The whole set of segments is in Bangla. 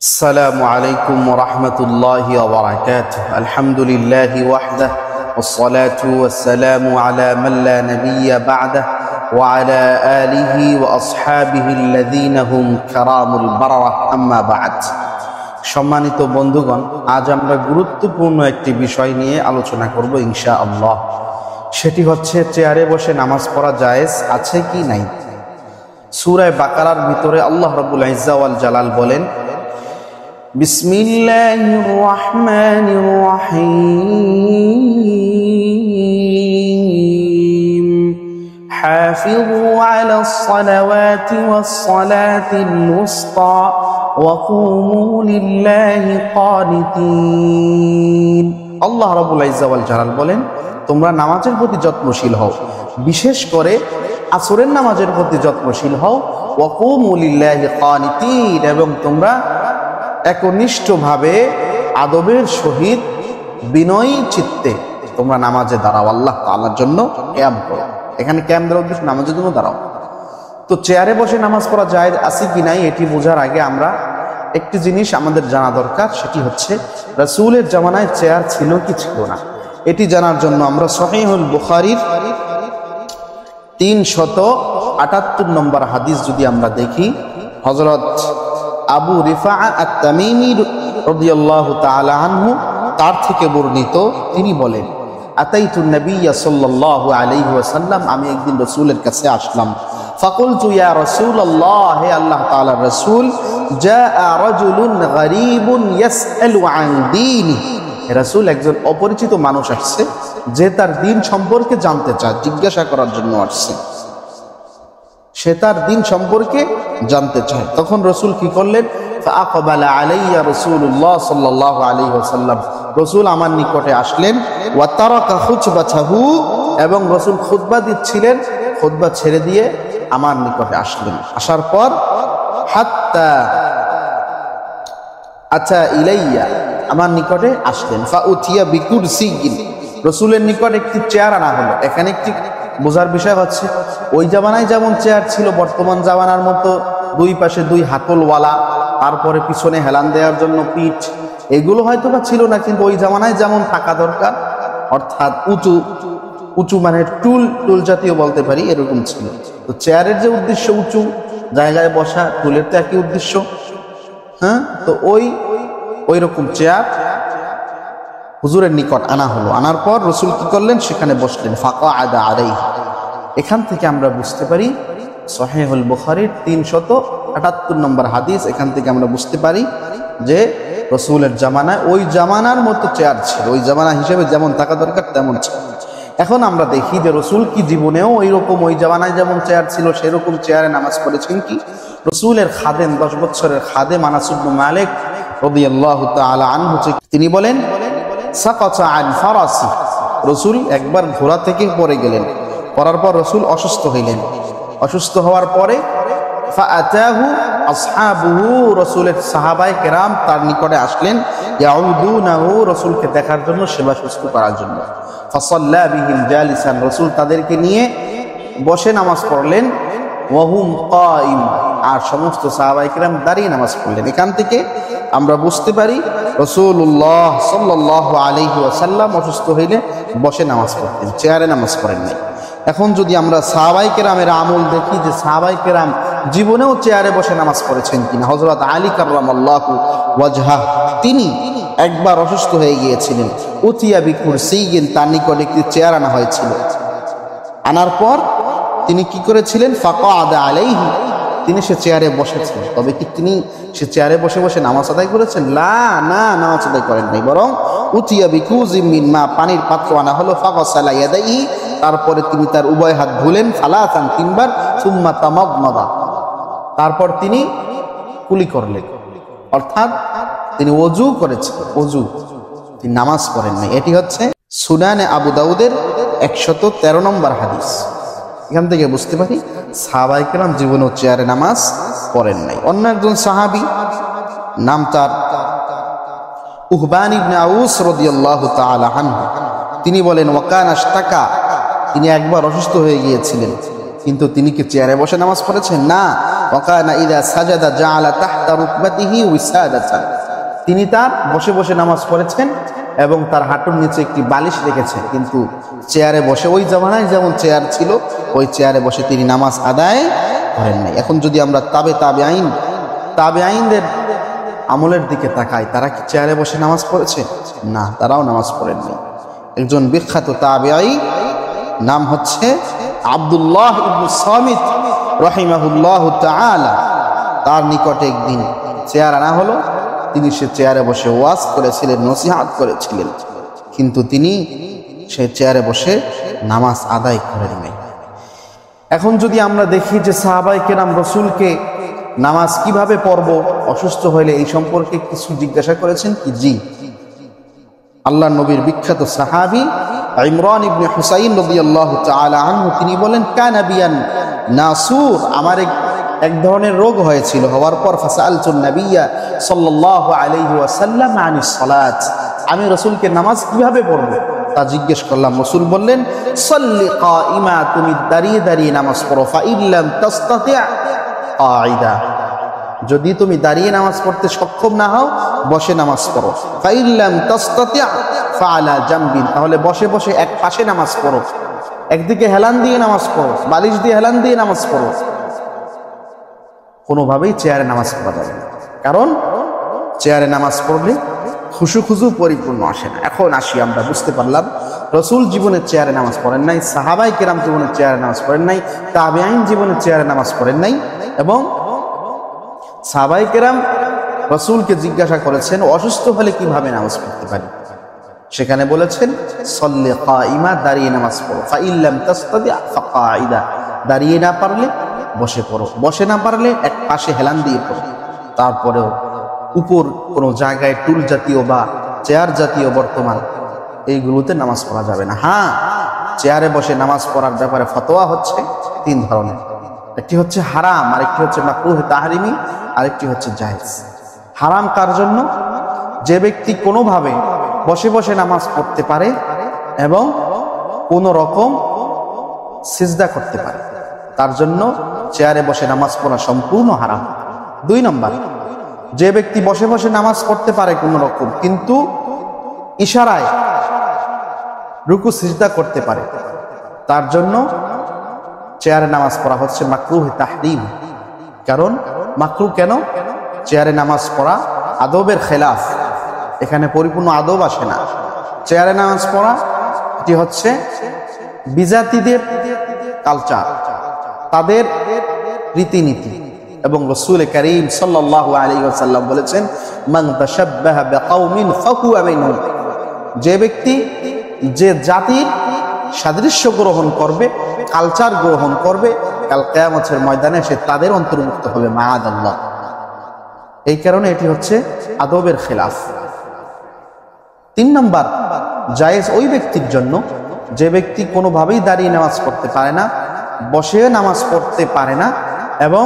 السلام عليكم ورحمة الله وبركاته. الحمد لله وحده والصلاة والسلام على من لا نبي بعده وعلى آله وأصحابه الذين هم كرام البررة أما بعد. সম্মানিত বন্ধুগণ, আজ আমরা গুরুত্বপূর্ণ একটি বিষয় নিয়ে আলোচনা করব ইনশাআল্লাহ। সেটি হচ্ছে চেয়ারে বসে নামাজ পড়া জায়েজ আছে কি নাই। সূরা বাকারার ভিতরে আল্লাহ রাব্বুল ইজ্জা ওয়াল জালাল বলেন, বিসমিল্লাহির রহমানির রহিম, হাফিযু আলাস সালাওয়াতি ওয়াস সালাতিল উসতা ওয়া কুমু লিল্লাহি কানিতিন। আল্লাহ রাব্বুল ইজ্জা ওয়াল জালাল বলেন, তোমরা নামাজের প্রতি যত্নশীল হও, বিশেষ করে আসরের নামাজের প্রতি যত্নশীল হও। ওয়া কুমু লিল্লাহি কানিতিন, এবং তোমরা একনিষ্ঠভাবে আদবের সহিত বিনয়ী চিত্তে তোমরা নামাজে দাঁড়াও, আল্লাহ তাআলার জন্য কিয়াম করো। এখানে কিয়াম দেওয়ার উদ্দেশ্য নামাজের জন্য দাঁড়াও। তো চেয়ারে বসে নামাজ পড়া জায়েজ আছে কি নাই এটি বোঝার আগে আমরা একটি জিনিস আমাদের জানা দরকার, সেটি হচ্ছে রাসূলের জামানায় চেয়ার ছিল কি ছিল না। এটি জানার জন্য আমরা সহিহুল বুখারীর 378 নম্বর হাদিস যদি আমরা দেখি, হযরত আবু রিফাআ আত-তামিমি রাদিয়াল্লাহু তাআলা আনহু তার থেকে বর্ণিত, তিনি বলেন, আতাইতুন নাবিয়্যা সাল্লাল্লাহু আলাইহি ওয়াসাল্লাম, আমি একদিন রাসূলের কাছে আসলাম। ফাকুলতু ইয়া রাসূলুল্লাহ, হে আল্লাহ তাআলার রাসূল, জাআ রাজুলুন গরীবুন ইয়াসআলু আন দীনি, রাসূল একজন অপরিচিত মানুষ আসছে, যে তার দ্বীন সম্পর্কে জানতে চায়, জিজ্ঞাসা করার জন্য আসছে, সে তার দ্বীন সম্পর্কে জানতে চায়। তখন রাসূল কি করলেন, ফাআকবালা আলাইয়া রাসূলুল্লাহ সাল্লাল্লাহু আলাইহি ওয়াসাল্লাম, রাসূল আমার নিকটে আসলেন। ওয়া তারাকা খুতবাতাহু, এবং রাসূল খুতবা দিচ্ছিলেন, খুতবা ছেড়ে দিয়ে আমার নিকটে আসলেন। আসার পর হাত্তা আতা ইলাইয়া, আমার নিকটে আসলেন। ফাউতিয়া বিকুরসিয়িন, রাসূলের নিকট একটি চেয়ার আনা হলো। এখানে একটি বোঝার বিষয় হচ্ছে, ওই জামানায় যেমন চেয়ার ছিল, বর্তমান জামানার মতো দুই পাশে দুই হাতলওয়ালা, তারপরে পিছনে হেলান দেওয়ার জন্য পিঠ, এগুলো হয়তো বা ছিল না, কিন্তু ওই জামানায় যেমন থাকা দরকার, অর্থাৎ উঁচু উঁচু মানে টুল জাতীয় বলতে পারি, এরকম ছিল। তো চেয়ারের যে উদ্দেশ্য উঁচু জায়গায় বসা, টুলের তো একই উদ্দেশ্য। হ্যাঁ, তো ওই রকম চেয়ার হুজুরের নিকট আনা হলো। আনার পর রাসূল কি করলেন, সেখানে বসলেন। ফাকাআদা আলাইহি, এখান থেকে আমরা বুঝতে পারি, সহিহুল বুখারীর 378 নম্বর হাদিস, এখান থেকে আমরা বুঝতে পারি যে রাসূলের জামানায় ওই জামানার মতো চেয়ার ছিল, ওই জামানা হিসেবে যেমন থাকা দরকার তেমন ছিল। এখন আমরা দেখি যে রাসূল কি জীবনেও ওইরকম ওই জামানায় যেমন চেয়ার ছিল সেরকম চেয়ারে নামাজ পড়েছেন কি। রাসূলের খাদেম, 10 বছরের খাদেম আনাস ইবনে মালিক রাদিয়াল্লাহু তাআলা আনহু, তিনি বলেন, সাকাতা আন ফারাসি, রাসূল একবার ঘোড়া থেকে পড়ে গেলেন। পড়ার পর রাসূল অসুস্থ হইলেন। অসুস্থ হওয়ার পরে ফাআতাহু আসহাবুহু, রাসূলের সাহাবায়ে কেরাম তার নিকটে আসলেন, ইয়াউদুনাহু, রাসূলকে দেখার জন্য, সেবা শুশ্রূষা করার জন্য। ফাসাল্লা বিহিম জালিসান, রাসূল তাদেরকে নিয়ে বসে নামাজ পড়লেন। ওয়াহুম কায়িম, আর সমস্ত সাহাবায়ে কেরাম দাঁড়িয়ে নামাজ পড়লেন। এখান থেকে আমরা বুঝতে পারি রাসূলুল্লাহ সাল্লাল্লাহু আলাইহি ওয়াসাল্লাম অসুস্থ হইলে বসে নামাজ পড়তেন, চেয়ারে নামাজ পড়েন নাই। এখন যদি আমরা সাহাবায়ে কেরামের আমল দেখি, যে সাহাবায়ে কেরাম জীবনেও চেয়ারে বসে নামাজ পড়েছেন কিনা। হযরত আলী কাররামাল্লাহু ওয়াজহাহ, তিনি একবার অসুস্থ হয়ে গিয়েছিলেন। উতিয়া বিকুরসিয়িন, তার নিকট একটি চেয়ার আনা হয়েছিল। আনার পর তিনি কি করেছিলেন, ফাকাআদা আলাইহি, তিনি সে চেয়ারে বসেছেন। তবে কি তিনি সে চেয়ারে বসে বসে নামাজ আদায় করেছেন? না, নামাজ আদায় করেন নাই, বরং উতিয়া বিকুজিম মিন মা, পানির পাত্র আনা হলো। ফাগাসালা ইয়াদাইহি, তারপরে তিনি তার উভয় হাত ধুলেন। সালাসান, 3 বার। সুম্মা তামাদমাদা, তারপর তিনি কুলি করলেন, অর্থাৎ তিনি ওযু করেছেন। তিনি নামাজ পড়েন নাই। এটি হচ্ছে সুনানে আবু দাউদের 113 নম্বর হাদিস। এখান থেকে বুঝতে পারি সাহাবায়ে কেরাম জীবনেও চেয়ারে নামাজ পড়েন নাই। অন্য একজন সাহাবী, নাম তার উহবান ইবনে আউস রাদিয়াল্লাহু তাআলা আনহু, তিনি বলেন, ওয়াকানা ইশতাকা, তিনি একবার অসুস্থ হয়ে গিয়েছিলেন। কিন্তু তিনি কি চেয়ারে বসে নামাজ পড়েছেন? না। ওয়াকানা ইযা সাজাদা জাআলা তাহতা রুকবাতিহি উসাদাতান, তিনি তার বসে বসে নামাজ পড়েছেন এবং তার হাঁটুর নিচে একটি বালিশ রেখেছেন, কিন্তু চেয়ারে বসে ওই জামানায় যেমন চেয়ার ছিল ওই চেয়ারে বসে তিনি নামাজ আদায় করেন নাই। এখন যদি আমরা তাবেঈনদের আমলের দিকে তাকাই, তারা কি চেয়ারে বসে নামাজ পড়েছে? না, তারাও নামাজ পড়েননি। একজন বিখ্যাত তাবেঈ নাম হচ্ছে আব্দুল্লাহ ইবনে সামিত রাহিমাহুল্লাহ তাআলা, তার নিকটে একদিন চেয়ার আনা হলো। তিনি সে চেয়ারে বসে ওয়াজ করেছিলেন, নসিহত করেছিলেন, কিন্তু তিনি সে চেয়ারে বসে নামাজ আদায় করেন নাই। এখন যদি আমরা দেখি যে সাহাবায়ে কেরাম রাসূলকে নামাজ কিভাবে পড়ব, অসুস্থ হইলে এই সম্পর্কে কিছু জিজ্ঞাসা করেছেন কি? জি। আল্লাহর নবীর বিখ্যাত সাহাবী ইমরান ইবনে হুসাইন রাদিয়াল্লাহু তাআলা আনহু তিনি বলেন, কানা বিয়ান নাসুর, আমার এক ধরনের রোগ হয়েছিল, হওয়ার পর ফাসালতুন নাবিয়্যা সাল্লাল্লাহু আলাইহি ওয়াসাল্লাম আনিস সালাত, আমি রাসূলকে নামাজ কিভাবে পড়ব তা জিজ্ঞেস করলাম। রাসূল বললেন, সাল্লি কাইমা, তুমি দাঁড়িয়ে দাঁড়িয়ে নামাজ পড়ো, ফা ইল্লাম তাসতাতি' কাঈদা, যদি তুমি দাঁড়িয়ে নামাজ পড়তে সক্ষম না হও বসে নামাজ পড়ো, ফা ইল্লাম তাসতাতি' ফা আলা জামবিন, তাহলে বসে বসে এক পাশে নামাজ পড়ো, একদিকে হেলান দিয়ে নামাজ পড়ো, বালিশ দিয়ে হেলান দিয়ে নামাজ পড়ো। কোনোভাবেই চেয়ারে নামাজ পড়া যাবে না, কারণ চেয়ারে নামাজ পড়লে খুশু পরিপূর্ণ আসে না। এখন আসি, আমরা বুঝতে পারলাম রাসূল জীবনে চেয়ারে নামাজ পড়েন নাই, সাহাবায়ে কেরাম জীবনে চেয়ারে নামাজ পড়েন নাই, তাবেঈন জীবনে চেয়ারে নামাজ পড়েন নাই, এবং সাহাবায়ে কেরাম রাসূলকে জিজ্ঞাসা করেছেন অসুস্থ হলে কিভাবে নামাজ পড়তে পারি, সেখানে বলেছেন সাল্লি কাইমা, দাঁড়িয়ে নামাজ পড়ো, ফা ইল্লাম তাসতাতি' ফা কাঈদা, দাঁড়িয়ে না পারলে বসে পড়ো, বসে না পারলে এক পাশে হেলান দিয়ে পড়ো। তারপরেও উপর কোনো জায়গায় টুল জাতীয় বা চেয়ার জাতীয় বর্তমান এইগুলোতে নামাজ পড়া যাবে না। হ্যাঁ, চেয়ারে বসে নামাজ পড়ার ব্যাপারে ফতোয়া হচ্ছে তিন ধরনের, একটি হচ্ছে হারাম, আরেকটি হচ্ছে মাকরুহ তাহরিমি, আরেকটি হচ্ছে জায়েজ। হারাম কার জন্য? যে ব্যক্তি কোনোভাবে বসে বসে নামাজ পড়তে পারে এবং কোনো রকম সিজদা করতে পারে, তার জন্য চেয়ারে বসে নামাজ পড়া সম্পূর্ণ হারাম। 2 নম্বর, যে ব্যক্তি বসে বসে নামাজ পড়তে পারে কোন রকম, কিন্তু ইশারায় রুকু সিজদা করতে পারে, তার জন্য চেয়ারে নামাজ পড়া হচ্ছে মাকরুহ তাহরিম। কারণ মাকরুহ কেন? চেয়ারে নামাজ পড়া আদবের খেলাফ, এখানে পরিপূর্ণ আদব আসে না। চেয়ারে নামাজ পড়া এটি হচ্ছে বিজাতিদের কালচার, তাদের রীতিনীতি, এবং রাসূল কারীম সাল্লাল্লাহু আলাইহি ওয়াসাল্লাম বলেছেন, মান তাশাব্বাহা বিকাউমিন ফাহুয়া মিনহুম, যে ব্যক্তি যে জাতির সাদৃশ্য গ্রহণ করবে, কালচার গ্রহণ করবে, কাল কিয়ামতের ময়দানে সে তাদের অন্তর্ভুক্ত হবে, মাআদাল্লাহ। এই কারণে এটি হচ্ছে আদবের খেলাফ। 3 নম্বর, জায়েজ ওই ব্যক্তির জন্য যে ব্যক্তি কোনোভাবেই দাঁড়িয়ে নামাজ পড়তে পারে না, বসে নামাজ পড়তে পারে না, এবং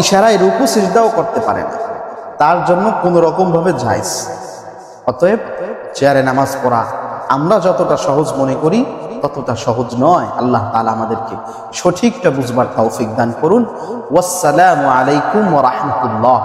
ইশারায় রুকু সিজদাও করতে পারে না, তার জন্য কোনো রকম ভাবে জায়েজ। অতএব চেয়ারে নামাজ পড়া আমরা যতটা সহজ মনে করি ততটা সহজ নয়। আল্লাহ তাআলা আমাদেরকে সঠিকটা বুঝবার তৌফিক দান করুন। ওয়াসসালামু আলাইকুম ওয়া রাহমাতুল্লাহ।